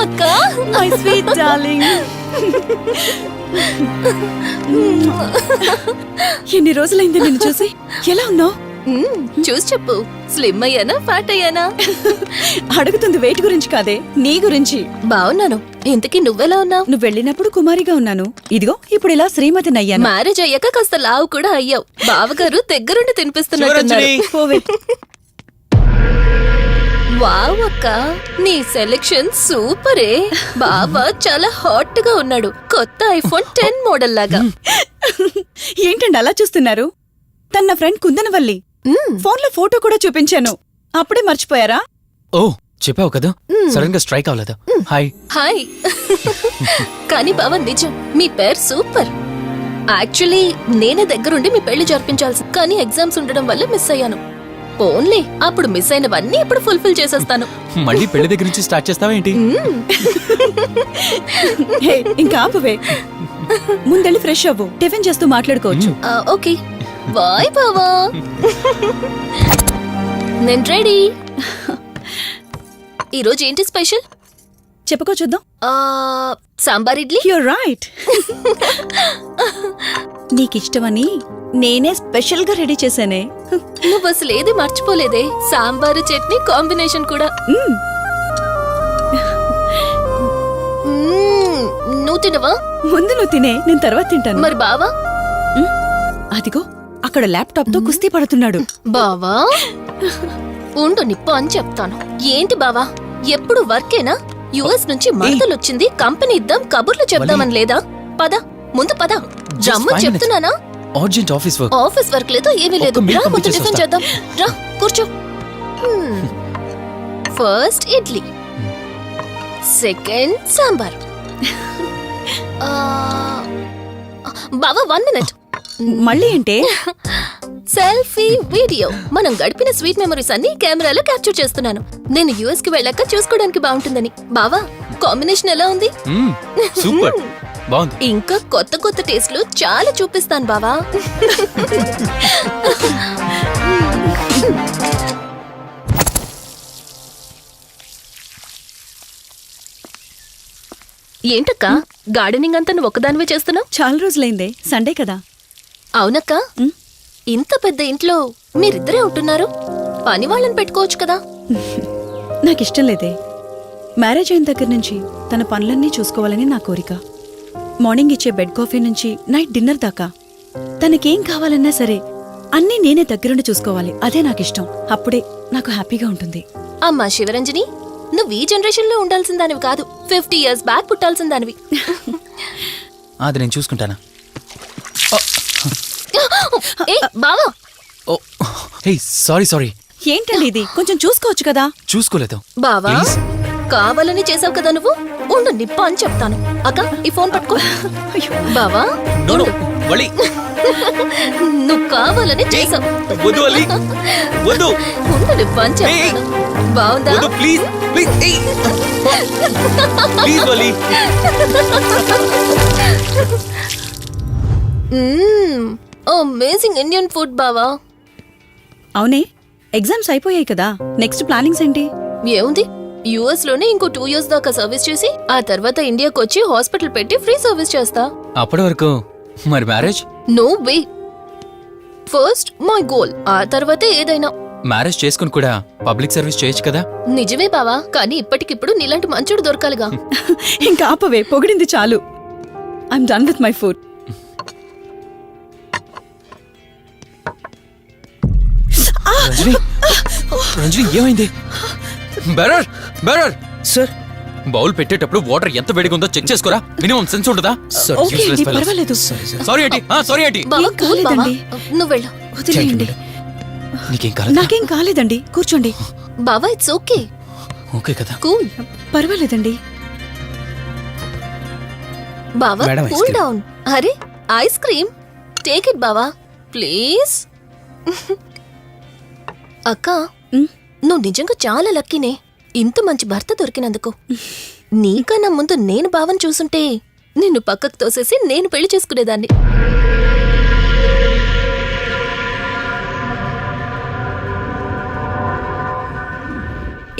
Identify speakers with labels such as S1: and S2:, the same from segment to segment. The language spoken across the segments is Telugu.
S1: అక్క,
S2: మై స్వీట్ డార్లింగ్. ఎన్ని రోజులైంది నిన్ను చూసి. ఎలా ఉన్నావు?
S1: చూసి చెప్పు. స్లిమ్ అయ్యానా, ఫ్యాట్ అయ్యానా?
S2: అడుగుతుంది వెయిట్ గురించి కాదే, నీ గురించి.
S1: బాగున్నాను. ఇంతకీ నువ్వెలా ఉన్నావు?
S2: నువ్వు వెళ్ళినప్పుడు కుమారిగా ఉన్నాను, ఇదిగో ఇప్పుడు ఇలా శ్రీమతిని అయ్యాను.
S1: మ్యారేజ్ అయ్యాక కాస్త లావు కూడా అయ్యావు. బావగారు దగ్గరుండి తినిపిస్తున్నట్టున్నారు.
S2: పోవే.
S1: వావ్ అక్క, నీ సెలెక్షన్ సూపరే. బావ చాలా హాట్ గా ఉన్నాడు, కొత్త ఐఫోన్ 10 మోడల్ లాగా.
S2: ఏంటండి అలా చూస్తున్నారు? తన ఫ్రెండ్ కుందనవల్లి. ఫోన్ లో ఫోటో కూడా చూపించాను, అప్పుడే మర్చిపోయారా?
S3: ఓ చెప్పావు కదా, సడన్ గా స్ట్రైక్ అవ్వలేదు. Hi
S1: hi. కానీ బావ నిజం, మీ పేరు సూపర్. యాక్చువల్లీ నేనే దగ్గరుండి మీ పెళ్లి జరిపించాల్సి, కానీ ఎగ్జామ్స్ ఉండడం వల్ల మిస్ అయ్యాను. ఓన్లీ అప్పుడు మిస్ అయినవన్నీ ఇప్పుడు ఫుల్ఫిల్ చేసేస్తాను.
S3: మళ్ళీ పెళ్లి దగ్గర నుంచి స్టార్ట్ చేస్తావా ఏంటి?
S2: ఇంకా ఆపువే, ముందెళ్ళి ఫ్రెష్ అవ్వు, టిఫిన్ చేస్తూ మాట్లాడుకోవచ్చు.
S1: ఓకే బాయ్ బావా. నేను రెడీ. ఈరోజు ఏంటి స్పెషల్
S2: చెప్పుకో చూద్దాం.
S1: సాంబార్ ఇడ్లీ.
S2: You're right. నీకిష్టమని నేనే స్పెషల్ గా రెడీ చేశానే.
S1: నువ్వు అసలు ఏది మర్చిపోలేదే, సాంబారు చట్నీ కాంబినేషన్ కూడా. నువ్వు తినవా?
S2: ముందు నువ్వు తినే, నేను తర్వాత తింటాను.
S1: మరి బావా?
S2: అదిగో అక్కడ ల్యాప్టాప్ తో కుస్తీ పడుతున్నాడు.
S1: బావా ఉండు, నిప్పు అని చెప్తాను. ఏంటి బావా ఎప్పుడు వర్కేనా? యుఎస్ నుంచి మరదలొచ్చింది, కంపెనీ ఇద్దాం, కబుర్లు చెప్దామని లేదా? పద ముందు పద. రమ్మని చెప్తున్నానా?
S3: Urgent office work.
S1: Office work లేదు, ఏమీ లేదు. రా ముందు టిఫిన్ చేద్దాం. రా కూర్చో. First idli, second sambar. బావా 1 మినిట్.
S2: మళ్ళీ ఏంటే?
S1: Selfie video. మనం గడిపిన స్వీట్ మెమరీస్ అన్ని కెమెరాలో క్యాప్చర్ చేస్తున్నాను. నేను యుఎస్ కి వెళ్ళాక చూసుకోవడానికి బాగుంటుందని. బావా కాంబినేషన్ ఎలా ఉంది?
S3: సూపర్ బాగుంది.
S1: ఇంకా కొత్త కొత్త టేస్ట్లు చాలా చూపిస్తాను బావా. ఏంటక్క గార్డెనింగ్ అంతా నువ్వు ఒకదానివే చేస్తున్నావు?
S2: చాలా రోజులైందే, సండే కదా.
S1: అవునక్క, ఇంత పెద్ద ఇంట్లో మీరిద్దరే ఉంటున్నారు, పని వాళ్ళని పెట్టుకోవచ్చు కదా.
S2: నాకిష్టం లేదే. మ్యారేజ్ అయిన దగ్గర నుంచి తన పనులన్నీ చూసుకోవాలని నా కోరిక. మార్నింగ్ ఇచ్చే బెడ్ కాఫీ నుంచి నైట్ డిన్నర్ దాకా తనకేం కావాలన్నా సరే అన్నీ నేనే దగ్గరుండి చూసుకోవాలి. అదే నాకిష్టం. అప్పుడే నాకు హ్యాపీగా ఉంటుంది.
S1: అమ్మా శివరంజని, నువ్వు ఈ జనరేషన్ లో ఉండాల్సిన దానివి కాదు, 50 years బ్యాక్ పుట్టాల్సిన దానివి.
S3: అది నేను చూసుకుంటానా?
S1: బావా
S3: సారీ.
S1: ఏంటండి ఇది, కొంచెం చూసుకోవచ్చు కదా.
S3: చూసుకోలేదు
S1: బావా, కావాలని చేసావు కదా నువ్వు. ఉండు నిప్ప అని చెప్తాను. అక్క ఈ ఫోన్ పట్టుకో. బావా నువ్వు కావాలని చేసావు. ఉండు నిప్ప అని చెప్తాను. బావుందా? అమేజింగ్ ఇండియన్ ఫుడ్ బావా.
S2: అవునే, ఎగ్జామ్స్ అయిపోయాయి కదా, నెక్స్ట్ ప్లానింగ్స్ ఏంటి?
S1: ఏముంది, యుఎస్ లోనే ఇంకో 2 years దాకా సర్వీస్ చేసి ఆ తర్వాత ఇండియాకి వచ్చి హాస్పిటల్ పెట్టి ఫ్రీ సర్వీస్ చేస్తా.
S3: అప్పటి వరకు మరి marriage?
S1: No way. First my goal, ఆ తర్వాతే ఏదైనా.
S3: మ్యారేజ్ చేసుకుని కూడా పబ్లిక్ సర్వీస్ చేయొచ్చు కదా.
S1: నిజమే బావా, కానీ ఇప్పటికిప్పుడు నీలాంటి మంచుడు దొరకాలిగా.
S2: ఇంకా ఆపవే, పొగిడింది చాలు. I'm done with my food.
S3: Ranjani ఏమైంది? బెరర్ సార్, బౌల్ పెట్టేటప్పుడు వాటర్ ఎంత వేడిగా ఉందో చెక్ చేసుకోరా. మినిమం సెన్స్ ఉండదా?
S2: పర్వాలేదు.
S3: Sorry aunty.
S1: బావా, cool బావా.
S2: కాలేదండి.
S1: నువ్వు వెళ్ళు.
S2: వదిలేయండి. నాకేం కాలేదండి, కూర్చోండి.
S1: బావా ఇట్స్ ఓకే.
S3: ఓకే కదా,
S1: కూల్.
S2: పర్వాలేదండి.
S1: బావా కూల్ డౌన్. అరే ఐస్ క్రీమ్, టేక్ ఇట్ బావా ప్లీజ్. అక్క, నువ్వు నిజంగా చాలా లక్కీనే, ఇంత మంచి భర్త దొరికినందుకు. నీకన్నా ముందు నేను బావని చూసుంటే నిన్ను పక్కకు తోసేసి నేను పెళ్లి చేసుకునేదాన్ని.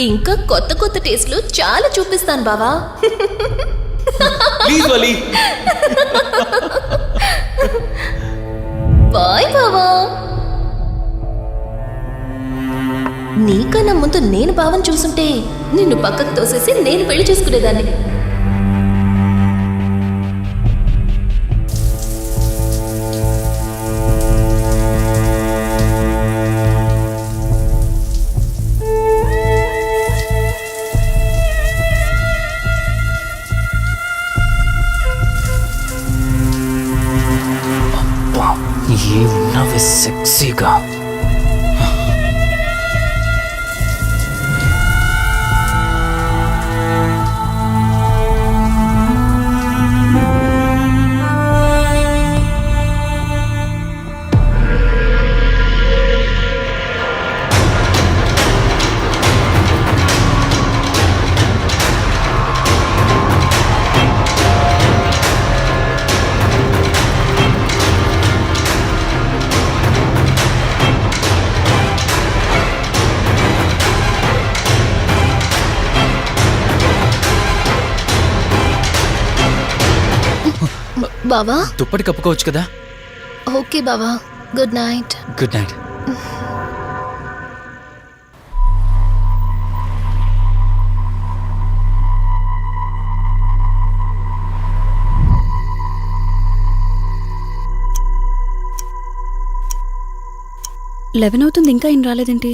S1: ఇంకా కొత్త కొత్త టేస్ట్లు చాలా చూపిస్తాను బావా.
S3: Please Vali.
S1: బాయ్ బావా. నీకన్నా ముందు నేను బావని చూసుంటే నిన్ను పక్కకు తోసేసి నేను పెళ్లి చేసుకునేదాన్ని.
S3: ఏమున్నావే సెక్సీగా.
S1: బావా
S3: దుప్పటి కప్పుకోవచ్చు కదా.
S1: ఓకే బావా, good night.
S3: Good night.
S2: Eleven అవుతుంది, ఇంకా ఏం రాలేదేంటి?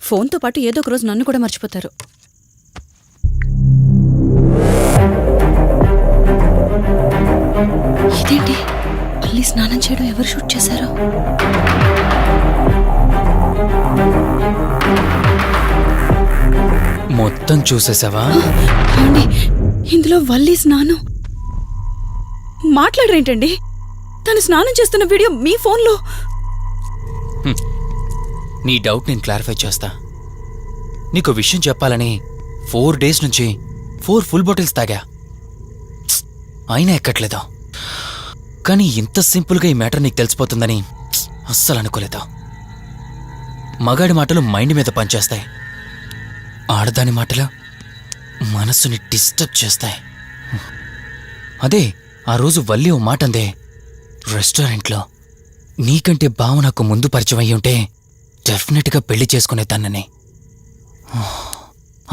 S2: ఫోన్తో పాటు ఏదో ఒక రోజు నన్ను కూడా మర్చిపోతారు. ఇదేంటి, మళ్ళీ స్నానం చేయడం ఎవరు షూట్ చేశారు?
S3: మొత్తం చూసేసావా?
S2: ఏమండి, ఇందులో వల్లి స్నానం మాట్లాడరేంటండి? తను స్నానం చేస్తున్న వీడియో మీ ఫోన్లో.
S3: నీ డౌట్ నేను క్లారిఫై చేస్తా. నీకు విషయం చెప్పాలని 4 days నుంచి 4 full bottles తాగా, అయినా ఎక్కట్లేదు. కానీ ఇంత సింపుల్గా ఈ మ్యాటర్ నీకు తెలిసిపోతుందని అస్సలు అనుకోలేదు. మగాడి మాటలు మైండ్ మీద పనిచేస్తాయి, ఆడదాని మాటలు మనస్సుని డిస్టర్బ్ చేస్తాయి. అదే ఆ రోజు వల్లి ఓ మాట అందే రెస్టారెంట్లో, నీకంటే బావ నాకు ముందు పరిచయం అయ్యి ఉంటే డెఫినెట్గా పెళ్లి చేసుకునేదాన్నని.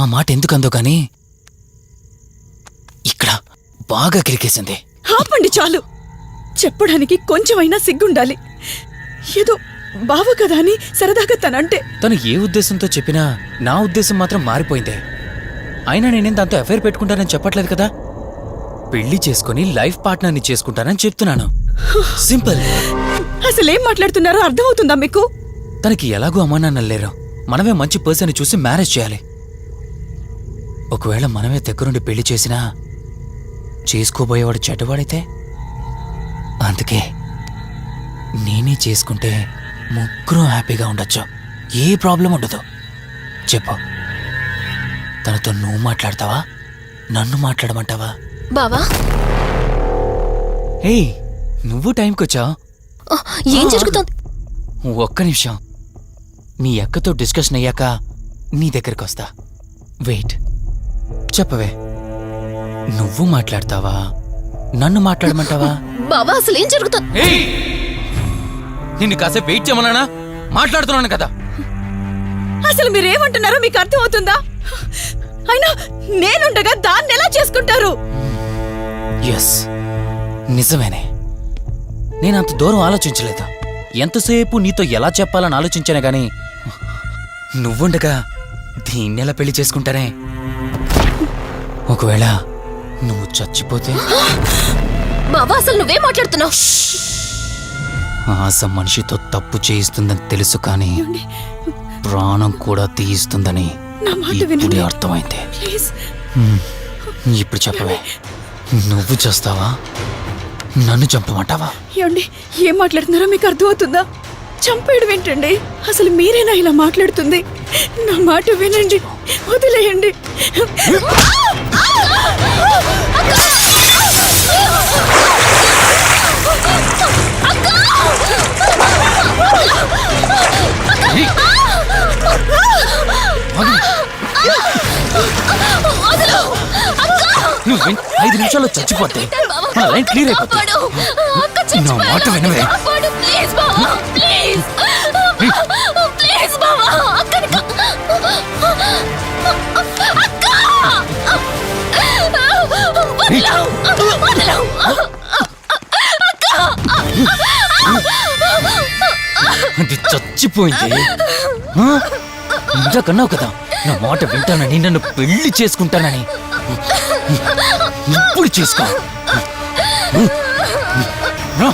S3: ఆ మాట ఎందుకందో కానీ ఇక్కడ బాగా కిరికేసింది.
S2: ఆపండి చాలు, చెప్పడానికి కొంచెమైనా సిగ్గుండాలి. ఏదో బావ కదా అని సరదాగా తనంటే.
S3: తను ఏ ఉద్దేశంతో చెప్పినా నా ఉద్దేశం మాత్రం మారిపోయిందే. అయినా నేనేం దాంతో అఫైర్ పెట్టుకుంటానని చెప్పట్లేదు కదా, పెళ్లి చేసుకుని లైఫ్ పార్ట్నర్ని చేసుకుంటానని చెప్తున్నాను. సింపుల్.
S2: అసలేం మాట్లాడుతున్నారో అర్థమవుతుందా మీకు?
S3: తనకి ఎలాగూ అమ్మానాన్నలు లేరు, మనమే మంచి పర్సన్ చూసి మ్యారేజ్ చేయాలి. ఒకవేళ మనమే దగ్గరుండి పెళ్లి చేసినా చేసుకోబోయేవాడు చెడ్డవాడైతే, అందుకే నేనే చేసుకుంటే ముగ్గురు హ్యాపీగా ఉండొచ్చు, ఏ ప్రాబ్లం ఉండదు. చెప్పు, తనతో నువ్వు మాట్లాడతావా, నన్ను మాట్లాడమంటావా?
S1: బావా
S3: ఏయ్, నువ్వు టైంకొచ్చావు.
S1: ఏం జరుగుతోంది?
S3: ఒక్క నిమిషం, మీ అక్కతో డిస్కషన్ అయ్యాక నీ దగ్గరికి వస్తా. వెయిట్, చెప్పవే, నువ్వు మాట్లాడతావా, నన్ను మాట్లాడమంటావా?
S1: బావా అసలు ఏం జరుగుతోంది?
S3: నిన్ను కాసేపు వెయిట్ చేయమన్నానా? మాట్లాడుతున్నాను కదా.
S2: అసలు మీరేమంటున్నారో మీకు అర్థమవుతుందా? అయినా నేనుండగా దాన్ని ఎలా చేసుకుంటారు?
S3: ఎస్, నిజమేనే. నేనంత దూరం ఆలోచించలేదు. ఎంతసేపు నీతో ఎలా చెప్పాలని ఆలోచించానే గాని, నువ్వుండగా దీన్నెలా పెళ్లి చేసుకుంటానే? ఒకవేళ నువ్వు చచ్చిపోతే?
S1: బావా అసలు నువ్వే మాట్లాడుతున్నావు?
S3: ఆశ మనిషితో తప్పు చేయిస్తుందని తెలుసు, కానీ ప్రాణం కూడా తీయిస్తుందని
S2: నా మాట
S3: ఇప్పుడే
S2: వినండి.
S3: అర్థమైంది.
S2: ప్లీజ్.
S3: ఇప్పుడు చెప్పవే, నువ్వు చేస్తావా, నన్ను చంపమంటావా?
S2: ఏమండి, ఏం మాట్లాడుతున్నారో మీకు అర్థమవుతుందా? చంపేయడం ఏంటండి? అసలు మీరేనా ఇలా మాట్లాడుతుంది? నా మాట వినండి, వదిలేయండి.
S3: నువ్వు 5 నిమిషాల్లో చచ్చిపోతే నా లైన్ క్లియర్ అయిపోతుంది. నా మాట వినవే. అది చచ్చిపోయింది. ఇంతకన్నావు కదా నా మాట వింటానని, నన్ను పెళ్లి చేసుకుంటానని. ఇప్పుడు చేసుకో. రా.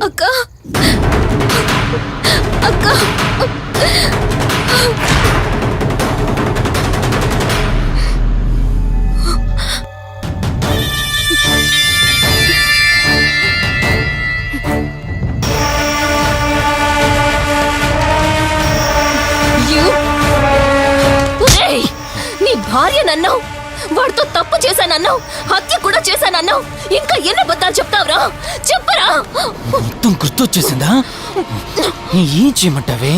S1: అక్క అక్క నీ భార్య నన్నావు, వాడితో తప్పు చేశానన్నావు, హత్య కూడా చేశానన్నావు. ఇంకా ఎన్ని అబద్ధాలు చెప్తావురా? చెప్పరా.
S3: మొత్తం గుర్తొచ్చేసిందా? ఏం చేయమంటావే?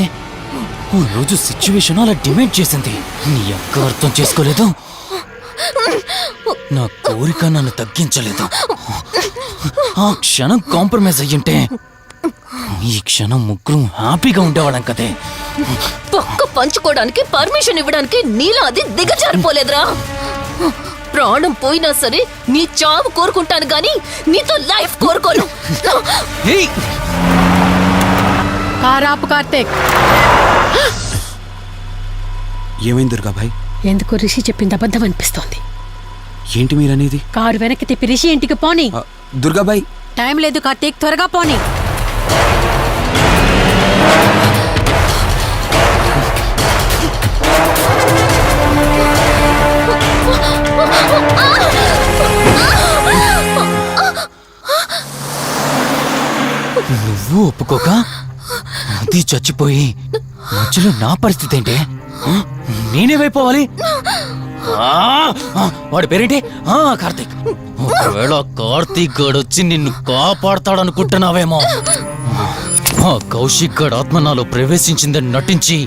S3: ఓ రోజు సిచ్యువేషన్ అలా డిమాండ్ చేసింది. నీ అక్క అర్థం చేసుకోలేదు. నా కోరిక నన్ను తగ్గించలేదు. ఆ క్షణం కాంప్రమైజ్ అయ్యుంటే ఈ క్షణం ముగ్గురు హ్యాపీగా ఉండేవాళ్ళం కదే.
S1: పక్క పంచుకోవడానికి పర్మిషన్ ఇవ్వడానికి నీలా అది దిగజారిపోలేదురా. ప్రాణం పోయినా సరే నీ చావు కోరుకుంటాను గాని నీతో లైఫ్ కోరుకోను.
S4: కారాపు కార్తీక్.
S5: ఏమైంది దుర్గాభాయ్?
S4: ఎందుకో రిషి చెప్పింది అబద్ధం అనిపిస్తోంది.
S5: ఏంటి మీరనేది?
S4: కారు వెనక్కి తిప్పి రిషి ఇంటికి పోని.
S5: దుర్గాభాయ్
S4: టైం లేదు కార్తీక్, త్వరగా పోని.
S3: నువ్వు ఒప్పుకోక అది చచ్చిపోయి మధ్యలో నా పరిస్థితి ఏంటి? నేనేమైపోవాలి? వాడి పేరేంటి? కార్తీక్. ఒకవేళ కార్తీక్ గడు వచ్చి నిన్ను కాపాడతాడనుకుంటున్నావేమో. ఆ కౌశిక్ గడ్ ఆత్మ నాలో ప్రవేశించిందని నటించి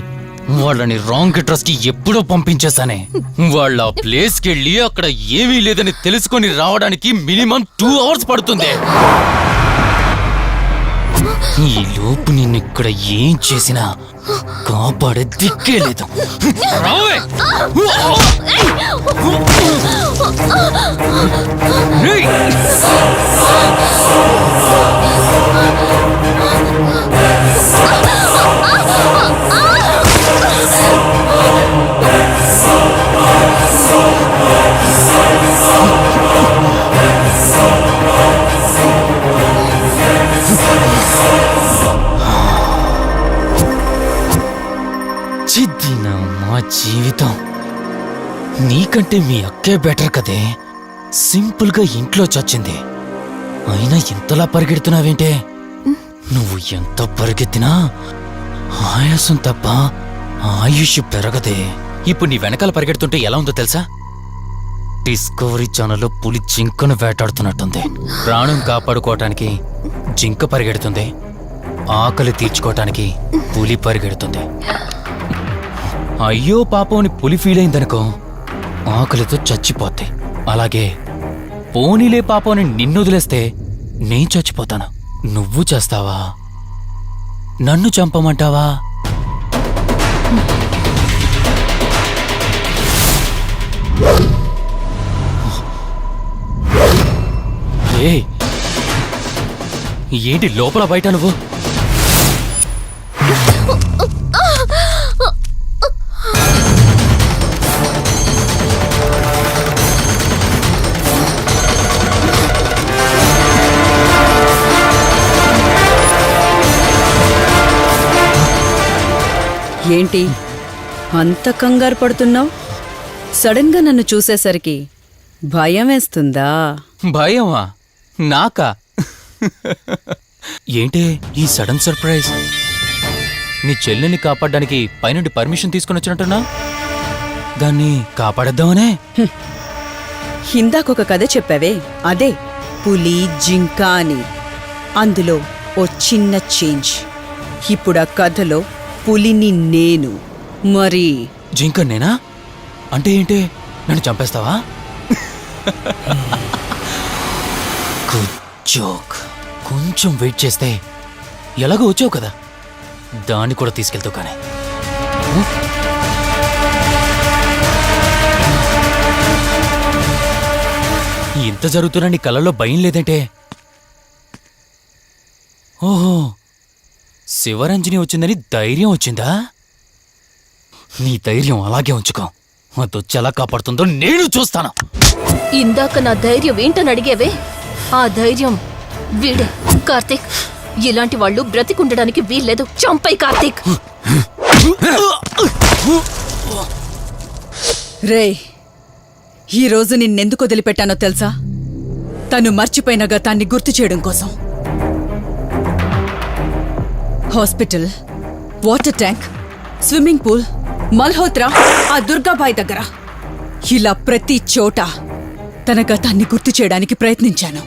S3: వాళ్ళని రాంగ్ అడ్రస్ కి ఎప్పుడో పంపించేశానే. వాళ్ళ ప్లేస్ కి వెళ్ళి అక్కడ ఏమీ లేదని తెలుసుకొని రావడానికి మినిమం 2 hours పడుతుంది. ఈ లోపు నిన్నిక్కడ ఏం చేసినా కాపాడే దిక్కే లేదు. రావే. నా జీవితం నీకంటే మీ అక్కే బెటర్ కదే. సింపుల్గా ఇంట్లో చచ్చింది, అయినా ఇంతలా పరిగెడుతున్నావేంటే? నువ్వు ఎంత పరిగెత్తినా ఆయాసం తప్ప ఆయుష్ పెరగదే. ఇప్పుడు నీ వెనకాల పరిగెడుతుంటే ఎలా ఉందో తెలుసా? డిస్కవరీ ఛానల్లో పులి జింకను వేటాడుతున్నట్టుంది. ప్రాణం కాపాడుకోవటానికి జింక పరిగెడుతుంది, ఆకలి తీర్చుకోవటానికి పులి పరిగెడుతుంది. అయ్యో పాపం అని పులి ఫీల్ అయిందనుకో, ఆకలితో చచ్చిపోద్ది. అలాగే పోనీలే పాపం అని నిన్ను వదిలేస్తే నేను చచ్చిపోతాను. నువ్వు చేస్తావా? నన్ను చంపమంటావా? ఏయ్, ఏంటి లోపల బయట నువ్వు?
S2: ఏంటి అంత కంగారు పడుతున్నావు? సడన్ గా నన్ను చూసేసరికి భయం వేస్తుందా?
S3: భయమా? నాకా? ఏంటే ఈ సడన్ సర్ప్రైజ్? నీ చెల్లెల్ని కాపాడడానికి పైనుండి పర్మిషన్ తీసుకుని వచ్చినట్టున్నా? దాన్ని కాపాడేద్దామనే?
S2: ఇందాకొక కథ చెప్పావే, అదే పులి జింక అని. అందులో ఓ చిన్న చేంజ్. ఇప్పుడు ఆ కథలో పులిని నేను. మరి
S3: జింక నేనా? అంటే ఏంటి, నన్ను చంపేస్తావా? Good joke. కొంచెం వెయిట్ చేస్తే ఎలాగో వచ్చావు కదా, దాన్ని కూడా తీసుకెళ్తావు. కానీ ఇంత జరుగుతున్నా నీ కళ్ళల్లో భయం లేదంటే? ఓహో, శివరంజని వచ్చిందని ధైర్యం వచ్చిందా? నీ ధైర్యం అలాగే ఉంచుకో, అదొచ్చి ఎలా కాపాడుతుందో నేను చూస్తాను.
S1: ఇందాక నా ధైర్యం ఏంటని అడిగేవే, ఆ ధైర్యం వీడే కార్తీక్. ఇలాంటి వాళ్ళు బ్రతికుండడానికి వీల్లేదు. చంపై కార్తీక్.
S2: రే, ఈరోజు నిన్నెందుకు వదిలిపెట్టానో తెలుసా? తను మర్చిపోయిన గతాన్ని గుర్తు చేయడం కోసం. Hospital, water tank, swimming pool, Malhotra, ఆ దుర్గాబాయ్ దగ్గర, ఇలా ప్రతి చోట తన గతాన్ని గుర్తు చేయడానికి ప్రయత్నించాను.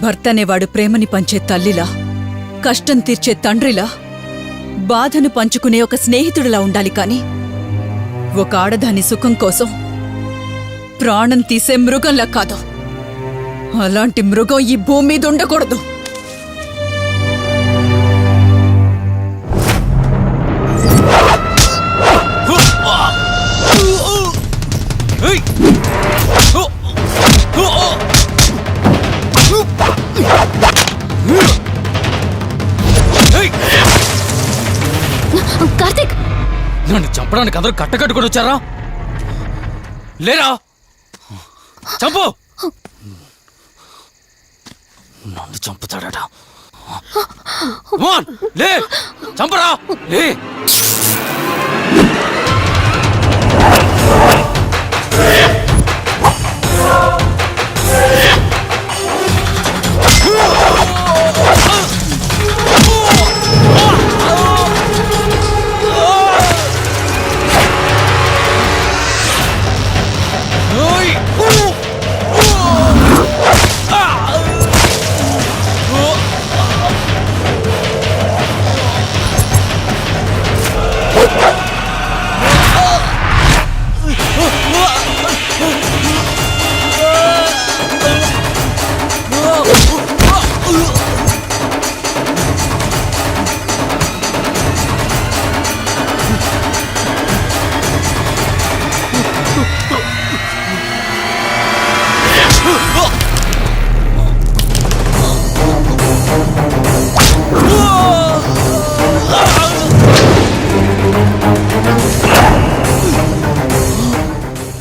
S2: భర్తనేవాడు ప్రేమని పంచే తల్లిలా, కష్టం తీర్చే తండ్రిలా, బాధను పంచుకునే ఒక స్నేహితుడిలా ఉండాలి కాని ఒక ఆడదాని సుఖం కోసం ప్రాణం తీసే మృగంలా కాదు. అలాంటి మృగం ఈ భూమి మీద ఉండకూడదు.
S1: కార్తీక్,
S3: నన్ను చంపడానికి అందరూ కట్టకట్టుకొని వచ్చారా? లేరా? చంపు! నన్ను చంపుతాడట. లే, చంపరా, లే.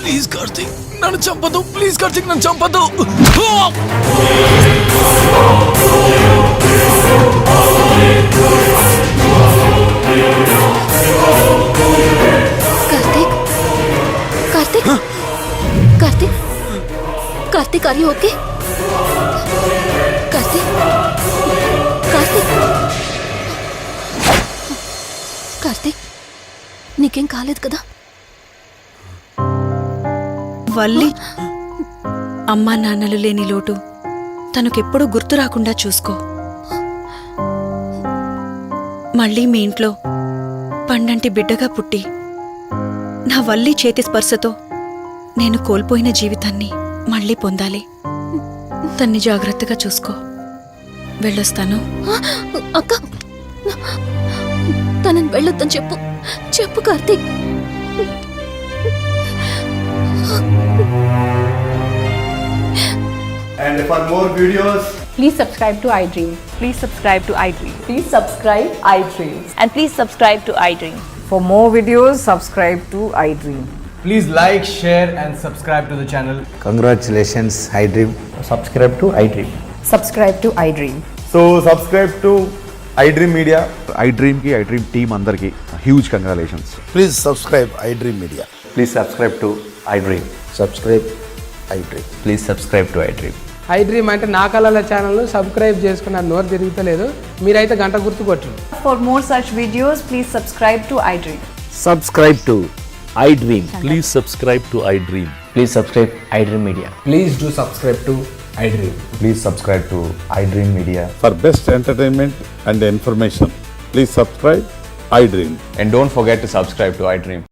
S3: ప్లీజ్ కార్తీక్, నన్ను చంపదు. ప్లీజ్ కార్తీక్, నన్ను చంపదు.
S1: ఓకే కార్తీక్ కార్తీక్ కార్తీక్ నీకేం కాలేదు కదా?
S2: వల్లి అమ్మా నాన్నలు లేని లోటు తనకెప్పుడూ గుర్తు రాకుండా చూసుకో. మళ్ళీ మీ ఇంట్లో పండంటి బిడ్డగా పుట్టి నా వల్లి చేతి స్పర్శతో నేను కోల్పోయిన జీవితాన్ని మళ్ళీ పొందాలి. తన్ని జాగ్రత్తగా చూసుకో. వెళ్ళొస్తాను.
S1: అక్క తనని వెళ్ళొద్దని చెప్పు చెప్పు Karthik.
S6: And for more videos,
S7: Please subscribe to iDream.
S8: Please subscribe to iDream.
S7: Please subscribe iDream.
S8: And please subscribe to iDream.
S7: For more videos, subscribe to iDream.
S6: please like, share, and subscribe to the channel.
S9: Congratulations, iDream.
S6: Subscribe to iDream.
S7: Subscribe to iDream.
S6: So subscribe to iDream Media.
S10: iDream की iDream team अंदर की huge congratulations.
S9: Please subscribe iDream Media.
S6: Please subscribe to iDream.
S9: Subscribe iDream.
S6: Please subscribe to iDream.
S11: iDream అంటే నా కళల ఛానల్ సబ్స్క్రైబ్ చేసుకున్న నోరు తిరుగుతలేదు. మీరైతే గంట గుర్తు కొట్టండి.
S8: For more such videos, please subscribe to iDream.
S9: Subscribe to iDream.
S12: Please subscribe to iDream.
S6: Please subscribe iDream Media. Please do subscribe to iDream. Please subscribe to iDream Media.
S10: For best entertainment and information, please subscribe iDream.
S6: And don't forget to subscribe to iDream.